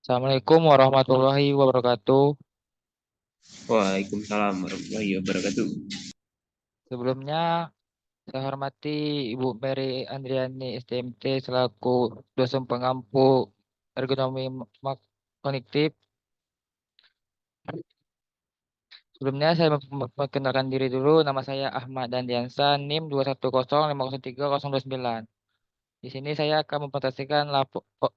Assalamualaikum warahmatullahi wabarakatuh. Waalaikumsalam warahmatullahi wabarakatuh. Sebelumnya, saya hormati Ibu Mary Andriani STMT selaku dosen pengampu ergonomi kognitif. Sebelumnya, saya memperkenalkan diri dulu. Nama saya Ahmad Dandiansa, NIM 210503029. Di sini saya akan mempresentasikan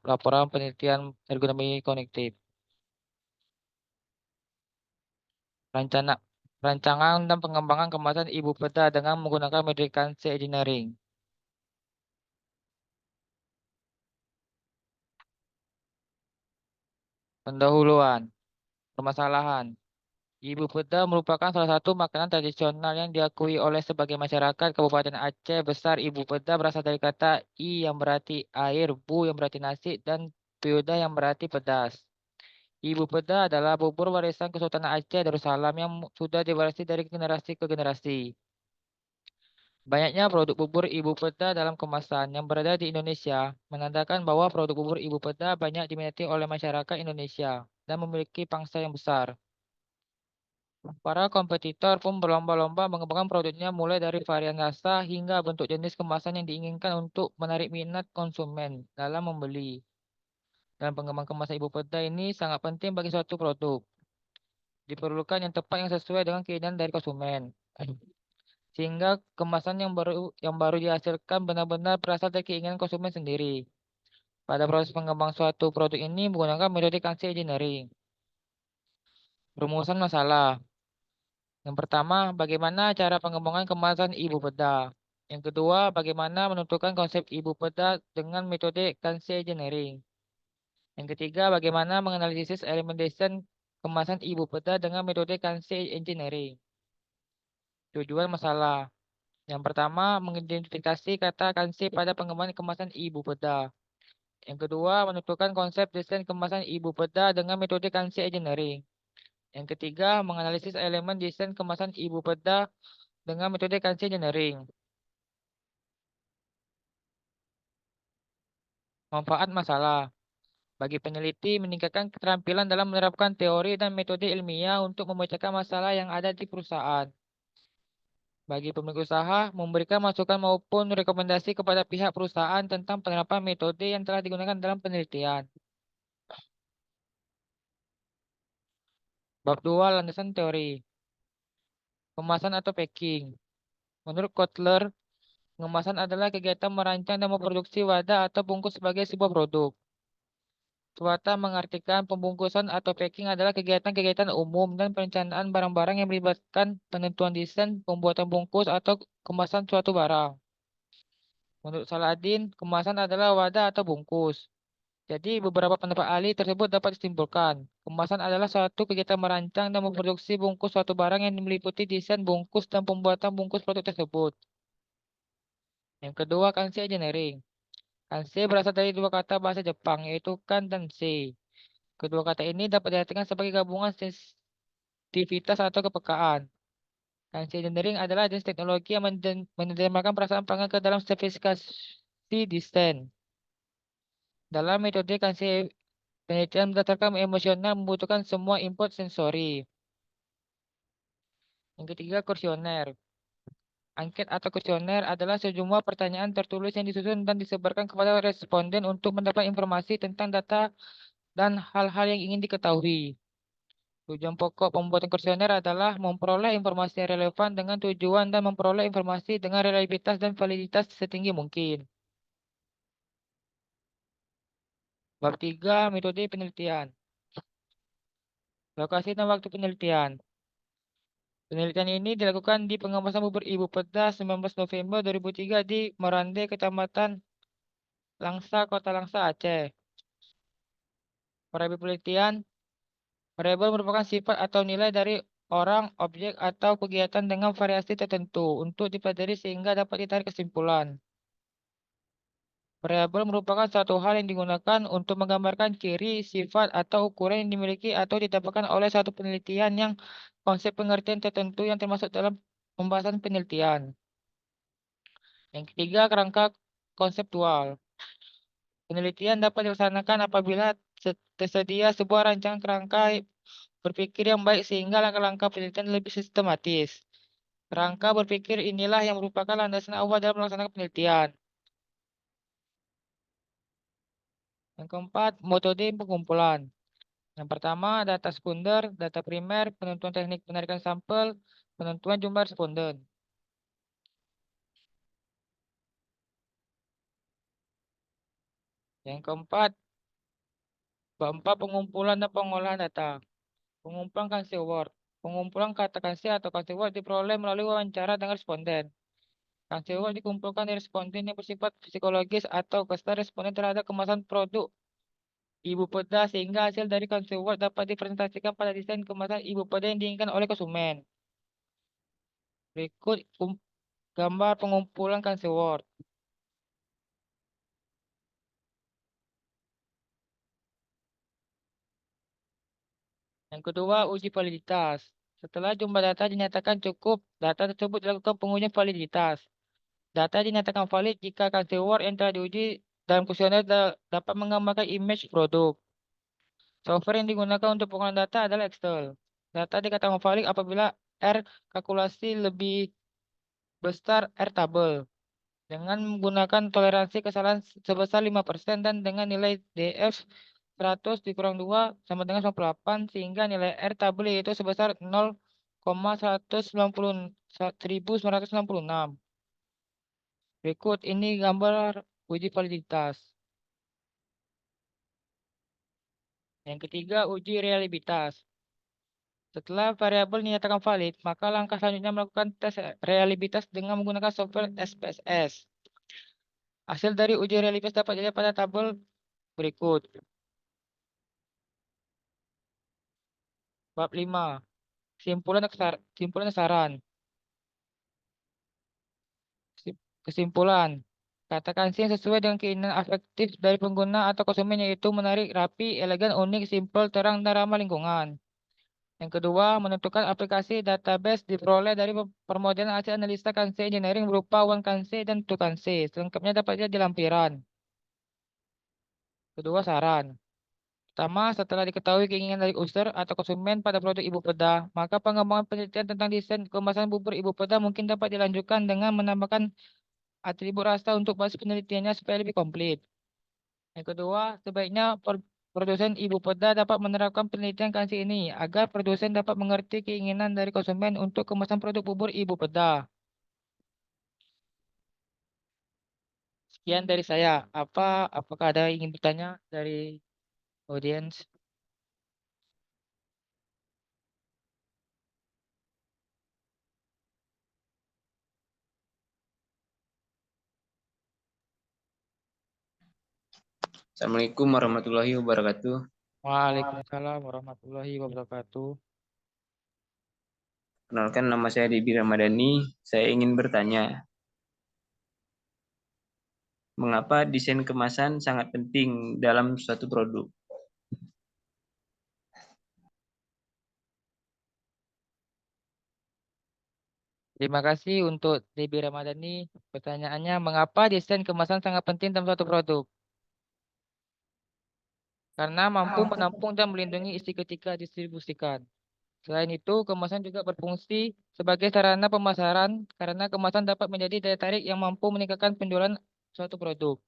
laporan penelitian ergonomi kognitif. Rencana Rancangan dan pengembangan kemasan ibu peta dengan menggunakan metode Kanse Engineering. Pendahuluan, permasalahan. Ibu peta merupakan salah satu makanan tradisional yang diakui oleh sebagian masyarakat Kabupaten Aceh Besar. Ibu peta berasal dari kata I yang berarti air, bu yang berarti nasi, dan pioda yang berarti pedas. Ibu peta adalah bubur warisan Kesultanan Aceh Darussalam yang sudah diwarisi dari generasi ke generasi. Banyaknya produk bubur ibu peta dalam kemasan yang berada di Indonesia menandakan bahwa produk bubur ibu peta banyak diminati oleh masyarakat Indonesia dan memiliki pangsa yang besar. Para kompetitor pun berlomba-lomba mengembangkan produknya mulai dari varian rasa hingga bentuk jenis kemasan yang diinginkan untuk menarik minat konsumen dalam membeli. Dan pengembangan kemasan ibu peta ini sangat penting bagi suatu produk. Diperlukan yang tepat yang sesuai dengan keinginan dari konsumen. Sehingga kemasan yang baru dihasilkan benar-benar berasal dari keinginan konsumen sendiri. Pada proses pengembangan suatu produk ini menggunakan metode Kansi Engineering. Rumusan masalah. Yang pertama, bagaimana cara pengembangan kemasan ibu peda. Yang kedua, bagaimana menentukan konsep ibu peda dengan metode Kansi Engineering. Yang ketiga, bagaimana menganalisis elemen desain kemasan ibu peda dengan metode Kansi Engineering. Tujuan masalah. Yang pertama, mengidentifikasi kata kansi pada pengembangan kemasan ibu peda. Yang kedua, menentukan konsep desain kemasan ibu peda dengan metode kansi engineering. Yang ketiga, menganalisis elemen desain kemasan ibu peda dengan metode kansi engineering. Manfaat masalah. Bagi peneliti, meningkatkan keterampilan dalam menerapkan teori dan metode ilmiah untuk memecahkan masalah yang ada di perusahaan. Bagi pemilik usaha, memberikan masukan maupun rekomendasi kepada pihak perusahaan tentang penerapan metode yang telah digunakan dalam penelitian. Bab 2, landasan teori. Kemasan atau packing. Menurut Kotler, pengemasan adalah kegiatan merancang dan memproduksi wadah atau bungkus sebagai sebuah produk. Swasta mengartikan pembungkusan atau packing adalah kegiatan-kegiatan umum dan perencanaan barang-barang yang melibatkan penentuan desain, pembuatan bungkus, atau kemasan suatu barang. Menurut Saladin, kemasan adalah wadah atau bungkus. Jadi, beberapa pendapat ahli tersebut dapat disimpulkan. Kemasan adalah suatu kegiatan merancang dan memproduksi bungkus suatu barang yang meliputi desain bungkus dan pembuatan bungkus produk tersebut. Yang kedua, kanji engineering. Kanji berasal dari dua kata bahasa Jepang, yaitu kan dan sei. Kedua kata ini dapat diartikan sebagai gabungan sensitivitas atau kepekaan. Kanji engineering adalah jenis teknologi yang menerjemahkan perasaan pelanggan ke dalam spesifikasi desain. Dalam metode kanji, penelitian berdasarkan emosional membutuhkan semua input sensori. Yang ketiga, kuesioner. Angket atau kuesioner adalah sejumlah pertanyaan tertulis yang disusun dan disebarkan kepada responden untuk mendapat informasi tentang data dan hal-hal yang ingin diketahui. Tujuan pokok pembuatan kuesioner adalah memperoleh informasi yang relevan dengan tujuan dan memperoleh informasi dengan reliabilitas dan validitas setinggi mungkin. Bab 3, metode penelitian. Lokasi dan waktu penelitian. Penelitian ini dilakukan di pengemasan bubur ibu peda 19 November 2003 di Merande, Kecamatan Langsa, Kota Langsa, Aceh. Variabel penelitian, variabel merupakan sifat atau nilai dari orang, objek, atau kegiatan dengan variasi tertentu untuk dipelajari sehingga dapat ditarik kesimpulan. Variabel merupakan suatu hal yang digunakan untuk menggambarkan ciri, sifat, atau ukuran yang dimiliki atau didapatkan oleh satu penelitian yang konsep pengertian tertentu yang termasuk dalam pembahasan penelitian. Yang ketiga, kerangka konseptual. Penelitian dapat dilaksanakan apabila tersedia sebuah rancangan kerangka berpikir yang baik sehingga langkah-langkah penelitian lebih sistematis. Kerangka berpikir inilah yang merupakan landasan awal dalam melaksanakan penelitian. Yang keempat, metode pengumpulan. Yang pertama, data sekunder, data primer, penentuan teknik penarikan sampel, penentuan jumlah responden. Yang keempat, pengumpulan dan pengolahan data. Pengumpulan Kansi Award. Pengumpulan kata Kansi atau Kansi Award diperoleh melalui wawancara dengan responden. Kansi Award dikumpulkan dari responden yang bersifat psikologis atau kesan responden terhadap kemasan produk ibu peda sehingga hasil dari Kansi Award dapat dipresentasikan pada desain kemasan ibu peda yang diinginkan oleh konsumen. Berikut gambar pengumpulan Kansi Award. Yang kedua, uji validitas. Setelah jumlah data dinyatakan cukup, data tersebut dilakukan pengujian validitas. Data dinyatakan valid jika keyword yang telah diuji dalam kuesioner dapat menggambarkan image produk. Software yang digunakan untuk pengolahan data adalah Excel. Data dikatakan valid apabila R kalkulasi lebih besar R tabel dengan menggunakan toleransi kesalahan sebesar 5% dan dengan nilai DF 100 dikurang 2 sama dengan 98 sehingga nilai R tabel yaitu sebesar 0,1966. Berikut ini gambar uji validitas. Yang ketiga, uji reliabilitas. Setelah variabel dinyatakan valid, maka langkah selanjutnya melakukan tes reliabilitas dengan menggunakan software SPSS. Hasil dari uji reliabilitas dapat dilihat pada tabel berikut. Bab 5. Kesimpulan saran. Kesimpulan. Katakan sih yang sesuai dengan keinginan afektif dari pengguna atau konsumen yaitu menarik, rapi, elegan, unik, simpel, terang, dan ramah lingkungan. Yang kedua, menentukan aplikasi database diperoleh dari permodelan hasil analisa Kansi Engineering berupa One Kansi dan Two Kansi. Selengkapnya dapat dilihat di lampiran. Kedua, saran. Pertama, setelah diketahui keinginan dari user atau konsumen pada produk ibu peda, maka pengembangan penelitian tentang desain kemasan bubur ibu peda mungkin dapat dilanjutkan dengan menambahkan atribut rasa untuk basis penelitiannya supaya lebih komplit. Yang kedua, sebaiknya produsen ibu peda dapat menerapkan penelitian kansi ini agar produsen dapat mengerti keinginan dari konsumen untuk kemasan produk bubur ibu peda. Sekian dari saya. Apakah ada yang ingin bertanya dari audiens? Assalamualaikum warahmatullahi wabarakatuh. Waalaikumsalam warahmatullahi wabarakatuh. Kenalkan, nama saya Debi Ramadhani. Saya ingin bertanya, mengapa desain kemasan sangat penting dalam suatu produk? Terima kasih untuk DB Ramadhani. Pertanyaannya, mengapa desain kemasan sangat penting dalam suatu produk? Karena mampu menampung dan melindungi isi ketika distribusikan. Selain itu, kemasan juga berfungsi sebagai sarana pemasaran karena kemasan dapat menjadi daya tarik yang mampu meningkatkan penjualan suatu produk.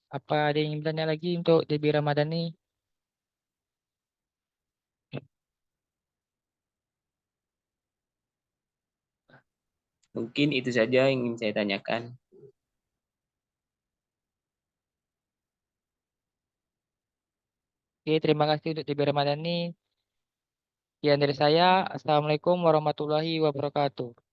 Apa ada yang ingin bertanya lagi untuk DB Ramadhani? Mungkin itu saja yang ingin saya tanyakan. Oke, terima kasih untuk DB Ramadhani. Sekian dari saya. Assalamualaikum warahmatullahi wabarakatuh.